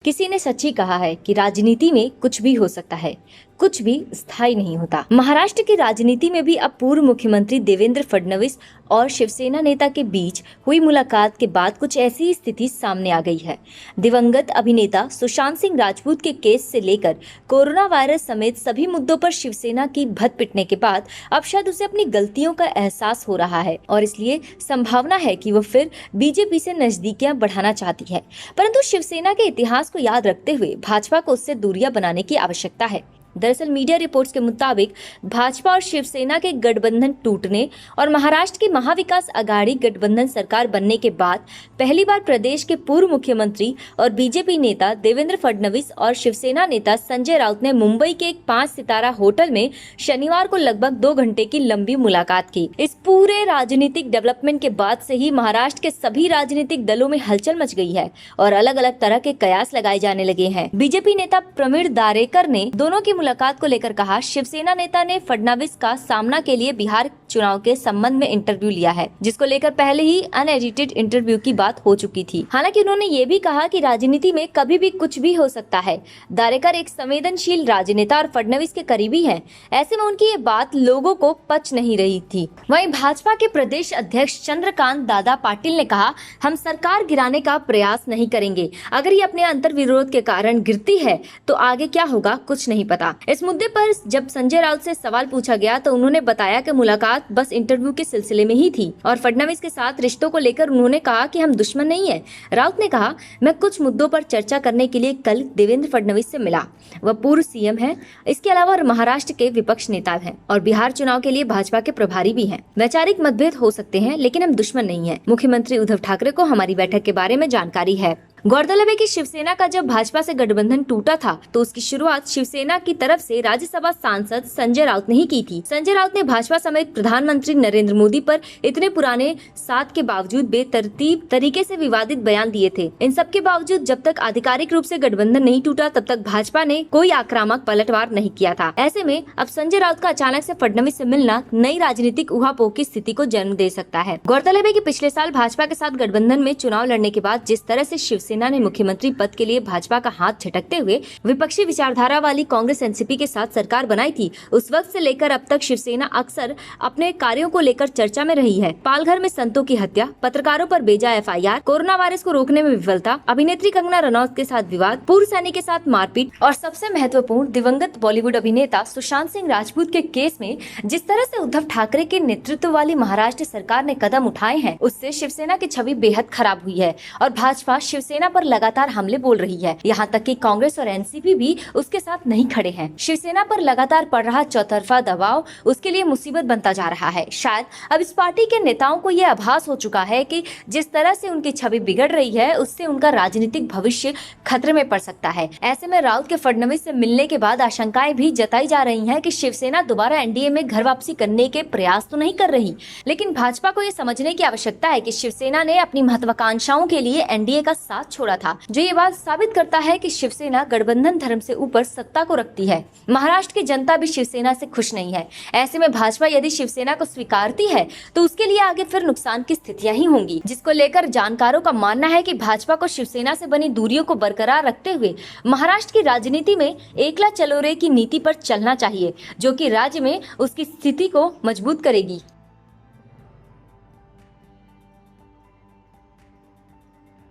किसी ने सच्ची कहा है कि राजनीति में कुछ भी हो सकता है, कुछ भी स्थायी नहीं होता। महाराष्ट्र की राजनीति में भी अब पूर्व मुख्यमंत्री देवेंद्र फडणवीस और शिवसेना नेता के बीच हुई मुलाकात के बाद कुछ ऐसी स्थिति सामने आ गई है। दिवंगत अभिनेता सुशांत सिंह राजपूत के केस से लेकर कोरोना वायरस समेत सभी मुद्दों पर शिवसेना की भद्द पिटने के बाद अब शायद उसे अपनी गलतियों का एहसास हो रहा है और इसलिए संभावना है कि वो फिर बीजेपी से नजदीकियां बढ़ाना चाहती है। परंतु शिवसेना के इतिहास को याद रखते हुए भाजपा को उससे दूरियां बनाने की आवश्यकता है। दरअसल मीडिया रिपोर्ट्स के मुताबिक भाजपा और शिवसेना के गठबंधन टूटने और महाराष्ट्र की महाविकास आघाड़ी गठबंधन सरकार बनने के बाद पहली बार प्रदेश के पूर्व मुख्यमंत्री और बीजेपी नेता देवेंद्र फडणवीस और शिवसेना नेता संजय राउत ने मुंबई के एक 5 सितारा होटल में शनिवार को लगभग 2 घंटे की लंबी मुलाकात की। इस पूरे राजनीतिक डेवलपमेंट के बाद से ही महाराष्ट्र के सभी राजनीतिक दलों में हलचल मच गई है और अलग अलग तरह के कयास लगाए जाने लगे हैं। बीजेपी नेता प्रवीण दारेकर ने दोनों की मुलाकात को लेकर कहा, शिवसेना नेता ने फडणवीस का सामना के लिए बिहार चुनाव के संबंध में इंटरव्यू लिया है, जिसको लेकर पहले ही अनएडिटेड इंटरव्यू की बात हो चुकी थी। हालांकि उन्होंने ये भी कहा कि राजनीति में कभी भी कुछ भी हो सकता है। दारेकर एक संवेदनशील राजनेता और फडणवीस के करीबी हैं। ऐसे में उनकी ये बात लोगों को पच नहीं रही थी। वहीं भाजपा के प्रदेश अध्यक्ष चंद्रकांत दादा पाटिल ने कहा, हम सरकार गिराने का प्रयास नहीं करेंगे। अगर ये अपने अंतर विरोध के कारण गिरती है तो आगे क्या होगा कुछ नहीं पता। इस मुद्दे पर जब संजय राउत से सवाल पूछा गया तो उन्होंने बताया कि मुलाकात बस इंटरव्यू के सिलसिले में ही थी और फडणवीस के साथ रिश्तों को लेकर उन्होंने कहा कि हम दुश्मन नहीं है। राउत ने कहा, मैं कुछ मुद्दों पर चर्चा करने के लिए कल देवेंद्र फडणवीस से मिला। वह पूर्व सीएम है, इसके अलावा महाराष्ट्र के विपक्ष नेता हैं और बिहार चुनाव के लिए भाजपा के प्रभारी भी हैं। वैचारिक मतभेद हो सकते हैं लेकिन हम दुश्मन नहीं है। मुख्यमंत्री उद्धव ठाकरे को हमारी बैठक के बारे में जानकारी है। गौरतलब है कि शिवसेना का जब भाजपा से गठबंधन टूटा था तो उसकी शुरुआत शिवसेना की तरफ से राज्यसभा सांसद संजय राउत ने ही की थी। संजय राउत ने भाजपा समेत प्रधानमंत्री नरेंद्र मोदी पर इतने पुराने साथ के बावजूद बेतरतीब तरीके से विवादित बयान दिए थे। इन सब के बावजूद जब तक आधिकारिक रूप से गठबंधन नहीं टूटा तब तक भाजपा ने कोई आक्रामक पलटवार नहीं किया था। ऐसे में अब संजय राउत का अचानक से फडणवीस से मिलना नई राजनीतिक उहापोह की स्थिति को जन्म दे सकता है। गौरतलब है कि पिछले साल भाजपा के साथ गठबंधन में चुनाव लड़ने के बाद जिस तरह से शिवसेना ने मुख्यमंत्री पद के लिए भाजपा का हाथ झटकते हुए विपक्षी विचारधारा वाली कांग्रेस एनसीपी के साथ सरकार बनाई थी, उस वक्त से लेकर अब तक शिवसेना अक्सर अपने कार्यों को लेकर चर्चा में रही है। पालघर में संतों की हत्या, पत्रकारों पर बेजा एफआईआर, कोरोना वायरस को रोकने में विफलता, अभिनेत्री कंगना रनौत के साथ विवाद, पूर्व सैनिक के साथ मारपीट और सबसे महत्वपूर्ण दिवंगत बॉलीवुड अभिनेता सुशांत सिंह राजपूत के केस में जिस तरह से उद्धव ठाकरे के नेतृत्व वाली महाराष्ट्र सरकार ने कदम उठाए हैं, उससे शिवसेना की छवि बेहद खराब हुई है और भाजपा शिवसेना पर लगातार हमले बोल रही है। यहाँ तक कि कांग्रेस और एनसीपी भी उसके साथ नहीं खड़े हैं। शिवसेना पर लगातार पड़ रहा चौतरफा दबाव उसके लिए मुसीबत बनता जा रहा है। शायद अब इस पार्टी के नेताओं को यह आभास हो चुका है कि जिस तरह से उनकी छवि बिगड़ रही है उससे उनका राजनीतिक भविष्य खतरे में पड़ सकता है। ऐसे में राउत के फडणवीस से मिलने के बाद आशंकाएं भी जताई जा रही है कि शिवसेना दोबारा एनडीए में घर वापसी करने के प्रयास तो नहीं कर रही, लेकिन भाजपा को ये समझने की आवश्यकता है कि शिवसेना ने अपनी महत्वाकांक्षाओं के लिए एनडीए का साथ छोड़ा था, जो ये बात साबित करता है कि शिवसेना गठबंधन धर्म से ऊपर सत्ता को रखती है। महाराष्ट्र की जनता भी शिवसेना से खुश नहीं है। ऐसे में भाजपा यदि शिवसेना को स्वीकारती है तो उसके लिए आगे फिर नुकसान की स्थितियां ही होंगी, जिसको लेकर जानकारों का मानना है कि भाजपा को शिवसेना से बनी दूरियों को बरकरार रखते हुए महाराष्ट्र की राजनीति में एकला चलो रे की नीति पर चलना चाहिए, जो कि राज्य में उसकी स्थिति को मजबूत करेगी।